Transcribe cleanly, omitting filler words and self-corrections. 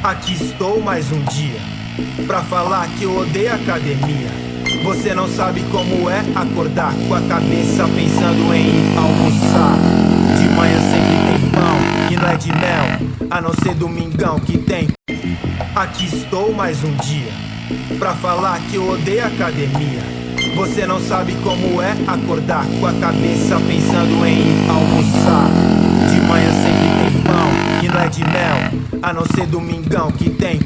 Aqui estou mais um dia pra falar que eu odeio academia. Você não sabe como é acordar com a cabeça pensando em ir almoçar. De manhã sempre tem pão, que não é de mel, a não ser domingão que tem. Aqui estou mais um dia pra falar que eu odeio academia. Você não sabe como é acordar com a cabeça pensando em ir almoçar. De manhã sempre tem pão, que não é de mel, a não ser domingão que tem